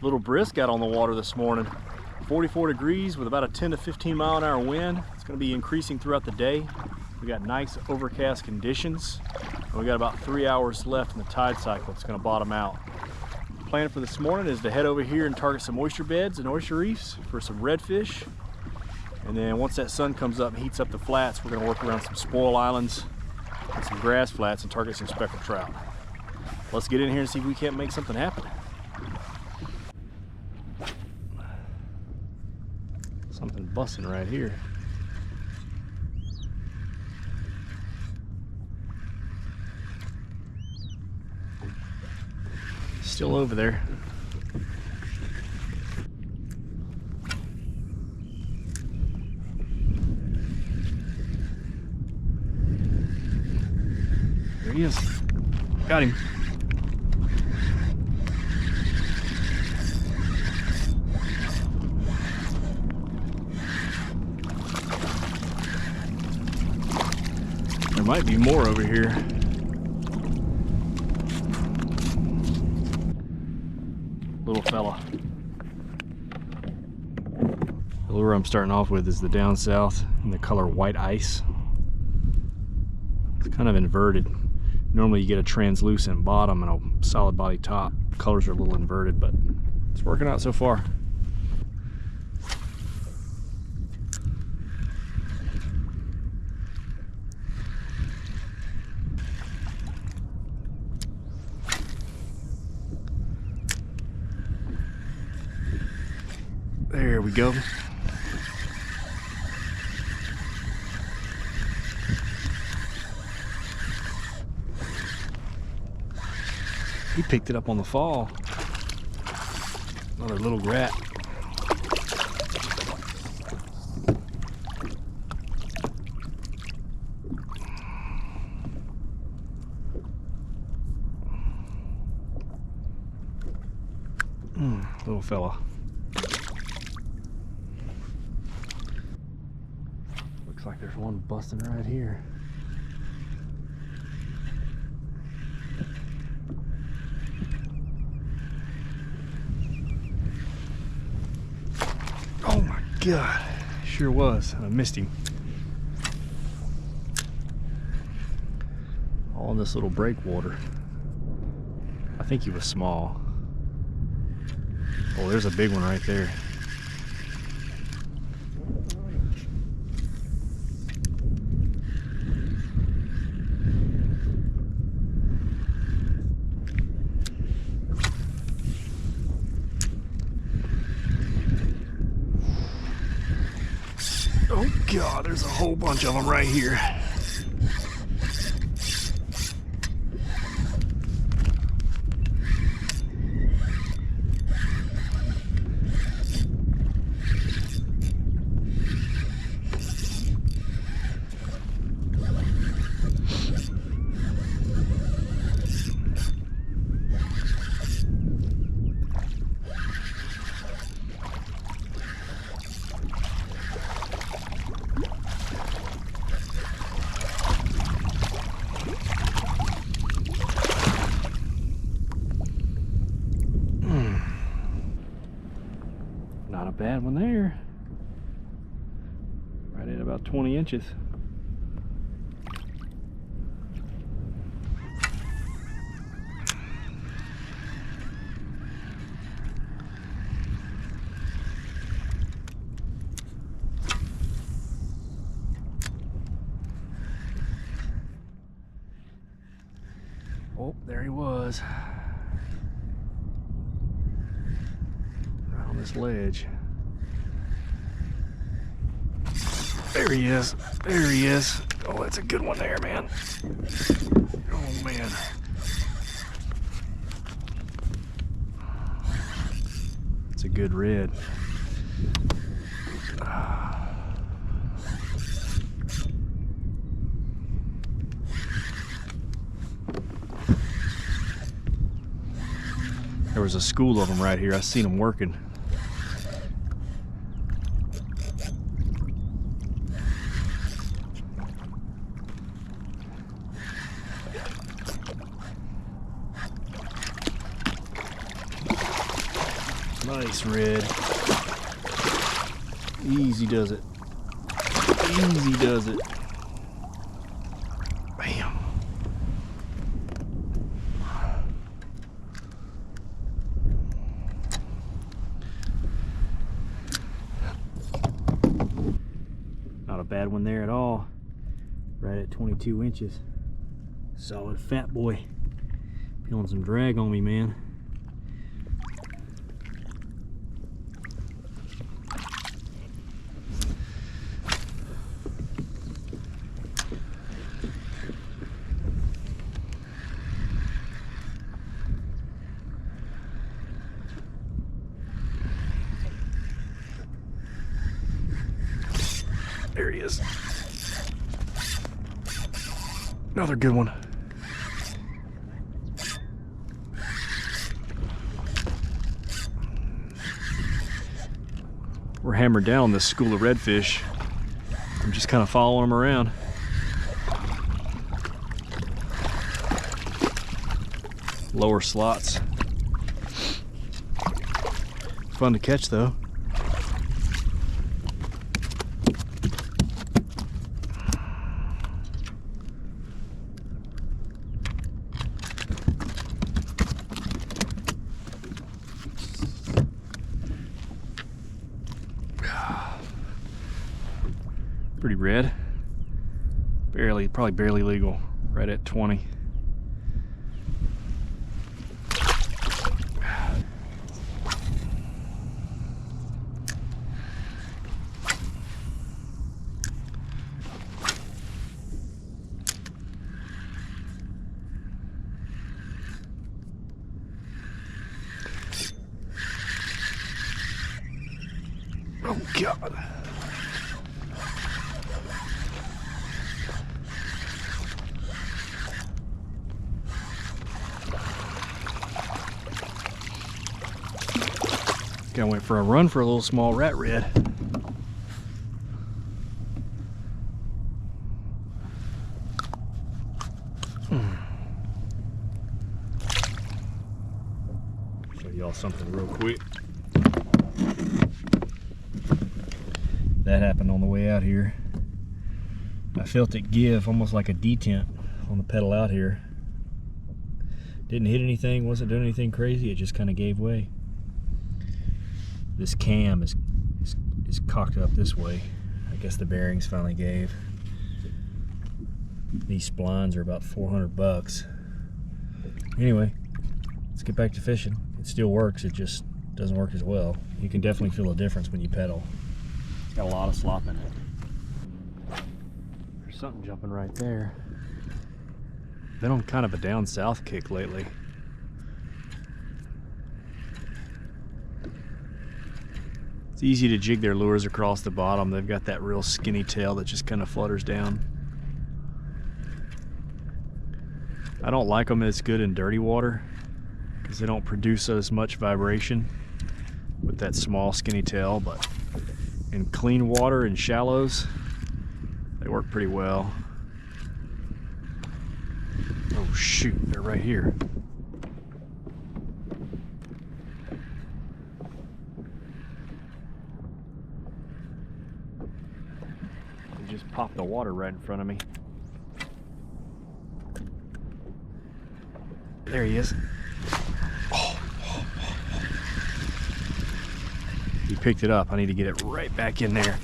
Little brisk out on the water this morning. 44 degrees with about a 10 to 15 mile an hour wind. It's going to be increasing throughout the day. We got nice overcast conditions. And we got about 3 hours left in the tide cycle. It's going to bottom out. The plan for this morning is to head over here and target some oyster beds and oyster reefs for some redfish. And then once that sun comes up and heats up the flats, we're going to work around some spoil islands and some grass flats and target some speckled trout. Let's get in here and see if we can't make something happen. Something busting right here. Still over there. There he is. Got him. There might be more over here. Little fella. The lure I'm starting off with is the down south in the color white ice. It's kind of inverted. Normally you get a translucent bottom and a solid body top. Colors are a little inverted, but it's working out so far. There we go. He picked it up on the fall. Another little rat. Little fella. Looks like there's one busting right here. Oh my God, sure was. I missed him. All in this little breakwater. I think he was small. Oh, there's a big one right there. Oh God, there's a whole bunch of them right here. Not a bad one there. Right at about 20 inches. Oh, there he was. Right on this ledge. There he is. There he is. Oh, that's a good one there, man. Oh, man. It's a good red. There was a school of them right here. I seen them working. Nice red. Easy does it. Easy does it. Bam. Not a bad one there at all. Right at 22 inches. Solid fat boy. Feeling some drag on me, man. There he is. Another good one. We're hammered down on this school of redfish. I'm just kind of following them around. Lower slots. Fun to catch though. Pretty red. Probably barely legal. Right at 20. Oh God. I went for a run for a little small rat red. Show y'all something real quick. That happened on the way out here. I felt it give almost like a detent on the pedal out here. Didn't hit anything, wasn't doing anything crazy, it just kind of gave way. This cam is cocked up this way. I guess the bearings finally gave. These splines are about 400 bucks. Anyway, let's get back to fishing. It still works, it just doesn't work as well. You can definitely feel a difference when you pedal. It's got a lot of slop in it. There's something jumping right there. Been on kind of a down south kick lately. It's easy to jig their lures across the bottom. They've got that real skinny tail that just kind of flutters down. I don't like them as good in dirty water because they don't produce as much vibration with that small skinny tail, but in clean water and shallows, they work pretty well. Oh shoot, they're right here. Just popped the water right in front of me. There he is. Oh. He picked it up. I need to get it right back in there.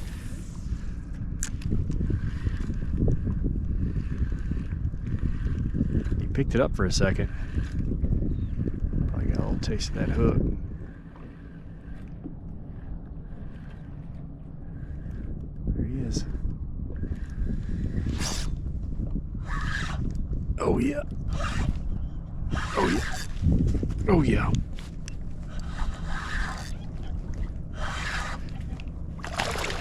He picked it up for a second. Probably got a little taste of that hook. There he is. Oh yeah. Oh yeah. Oh yeah.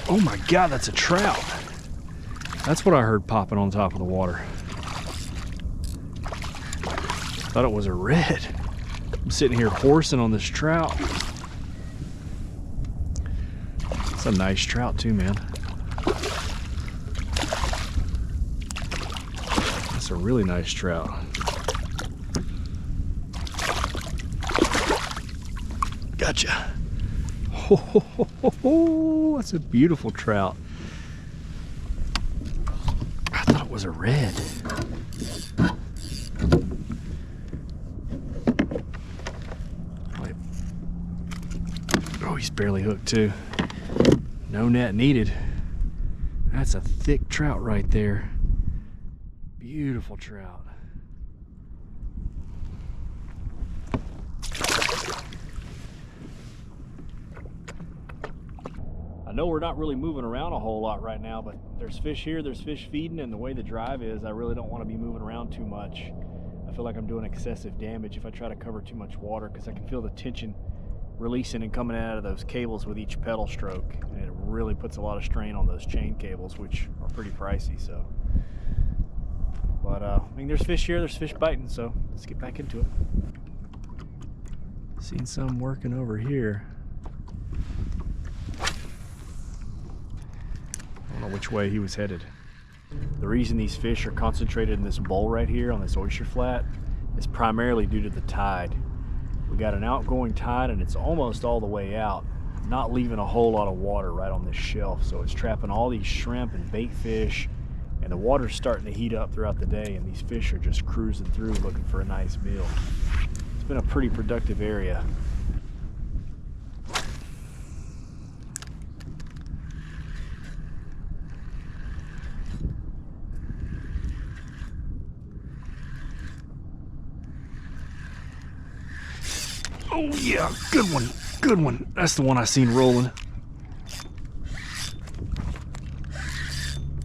Oh my God, that's a trout. That's what I heard popping on top of the water. Thought it was a red. I'm sitting here horsing on this trout. It's a nice trout too, man. That's a really nice trout. Gotcha. Oh, that's a beautiful trout. I thought it was a red. Oh, he's barely hooked too. No net needed. That's a thick trout right there. Beautiful trout. I know we're not really moving around a whole lot right now, but there's fish here, there's fish feeding, and the way the drive is, I really don't want to be moving around too much. I feel like I'm doing excessive damage if I try to cover too much water, because I can feel the tension releasing and coming out of those cables with each pedal stroke, and it really puts a lot of strain on those chain cables, which are pretty pricey. So, but I mean, there's fish here, there's fish biting, so let's get back into it. Seen some working over here. I don't know which way he was headed. The reason these fish are concentrated in this bowl right here on this oyster flat is primarily due to the tide. We got an outgoing tide and it's almost all the way out, not leaving a whole lot of water right on this shelf. So it's trapping all these shrimp and bait fish, and the water's starting to heat up throughout the day, and these fish are just cruising through looking for a nice meal. It's been a pretty productive area. Oh yeah, good one, good one. That's the one I seen rolling.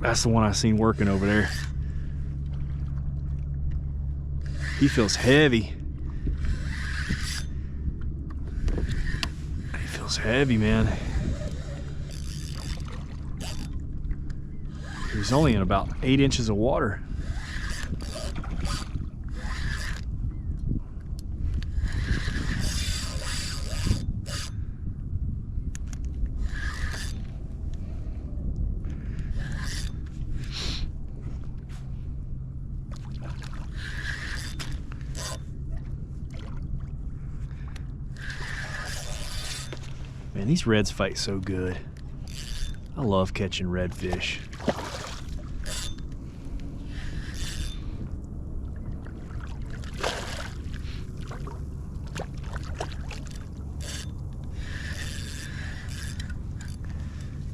That's the one I seen working over there. He feels heavy. He feels heavy, man. He's only in about 8 inches of water. Man, these reds fight so good. I love catching redfish.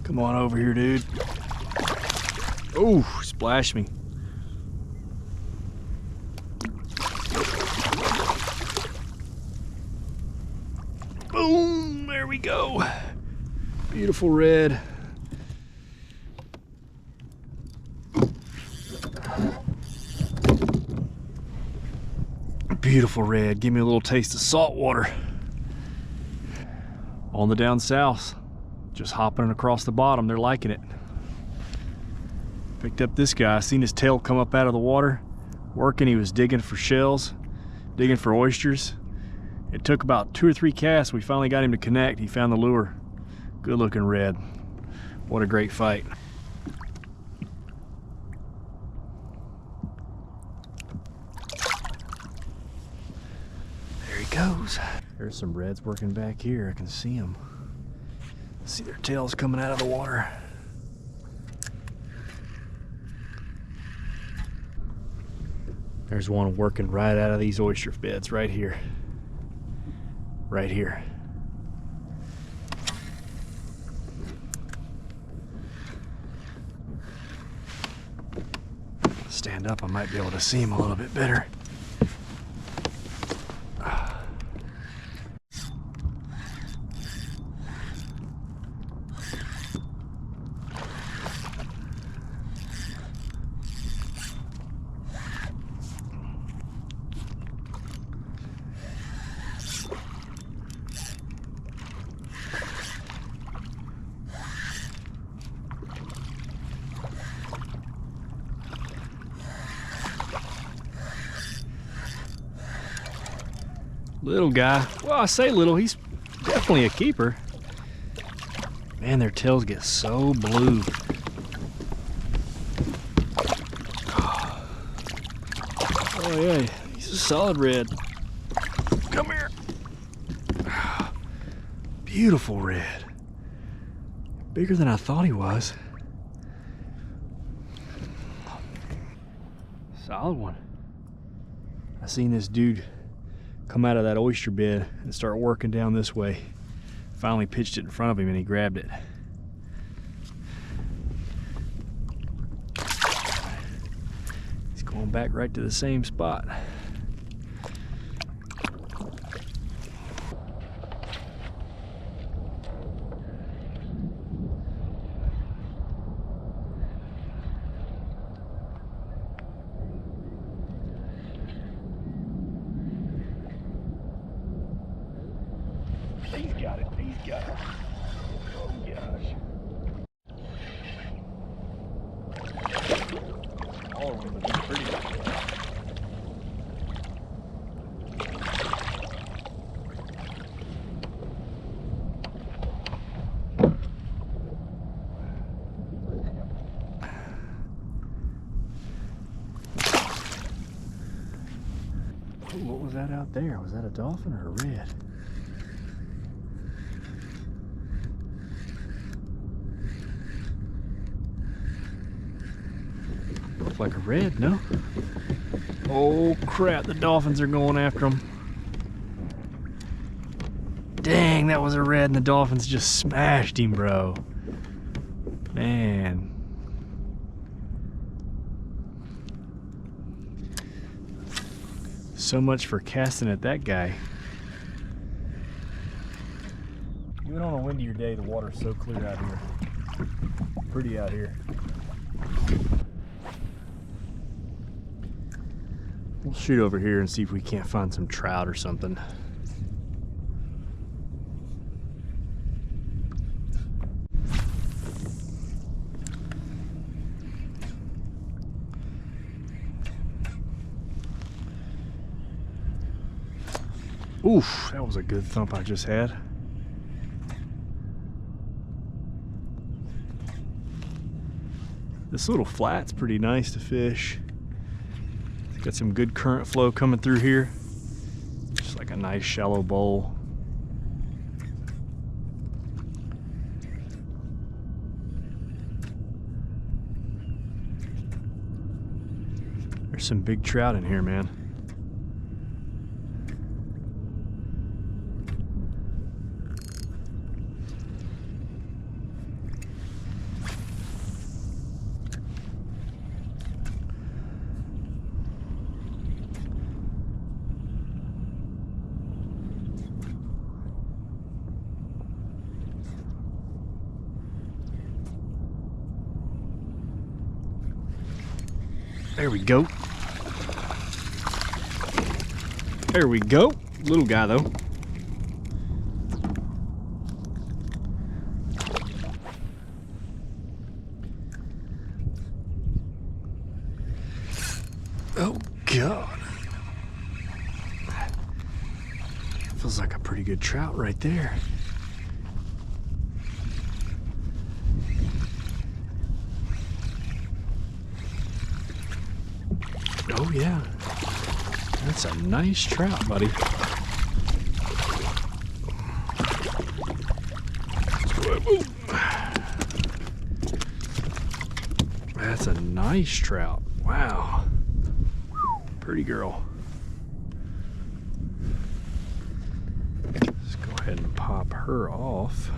Come on over here, dude. Oh, splash me. Boom, there we go. Beautiful red. Beautiful red. Give me a little taste of salt water. On the down south, just hopping across the bottom, they're liking it. Picked up this guy, seen his tail come up out of the water, working. He was digging for shells, digging for oysters. It took about 2 or 3 casts. We finally got him to connect. He found the lure. Good looking red. What a great fight. There he goes. There's some reds working back here. I can see them. See their tails coming out of the water. There's one working right out of these oyster beds right here. Right here. Stand up, I might be able to see him a little bit better. Little guy. Well, I say little, he's definitely a keeper. Man, their tails get so blue. Oh yeah, he's a solid red. Come here. Beautiful red. Bigger than I thought he was. Solid one. I seen this dude come out of that oyster bed and start working down this way. Finally pitched it in front of him and he grabbed it. He's going back right to the same spot. He's got it. He's got it. Oh gosh. All of them looking pretty. What was that out there? Was that a dolphin or a red? Looked like a red, no? Oh crap, the dolphins are going after him. Dang, that was a red and the dolphins just smashed him, bro. Man. So much for casting at that guy. Even on a windier day, the water's so clear out here. Pretty out here. We'll shoot over here and see if we can't find some trout or something. Oof, that was a good thump I just had. This little flat's pretty nice to fish. Got some good current flow coming through here. Just like a nice shallow bowl. There's some big trout in here, man. There we go. There we go. Little guy though. Oh God. Feels like a pretty good trout right there. Oh yeah, that's a nice trout, buddy. That's a nice trout. Wow, pretty girl. Let's go ahead and pop her off.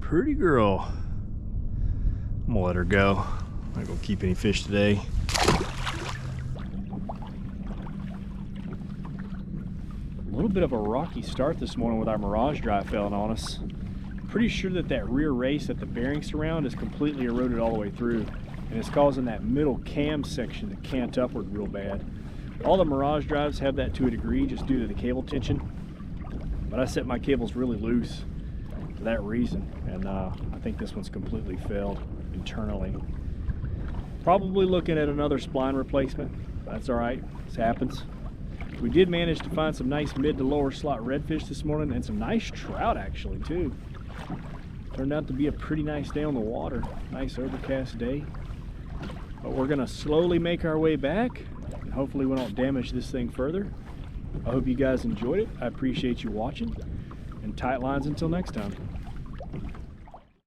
Pretty girl. I'm gonna let her go. I'm not gonna keep any fish today. A little bit of a rocky start this morning with our Mirage Drive failing on us. Pretty sure that rear race that the bearing surround is completely eroded all the way through, and it's causing that middle cam section to cant upward real bad. All the Mirage Drives have that to a degree just due to the cable tension, but I set my cables really loose for that reason, and I think this one's completely failed internally. Probably looking at another spline replacement. That's all right, this happens. We did manage to find some nice mid to lower slot redfish this morning and some nice trout actually too. Turned out to be a pretty nice day on the water. Nice overcast day. But we're gonna slowly make our way back, and hopefully we don't damage this thing further. I hope you guys enjoyed it. I appreciate you watching, and tight lines until next time.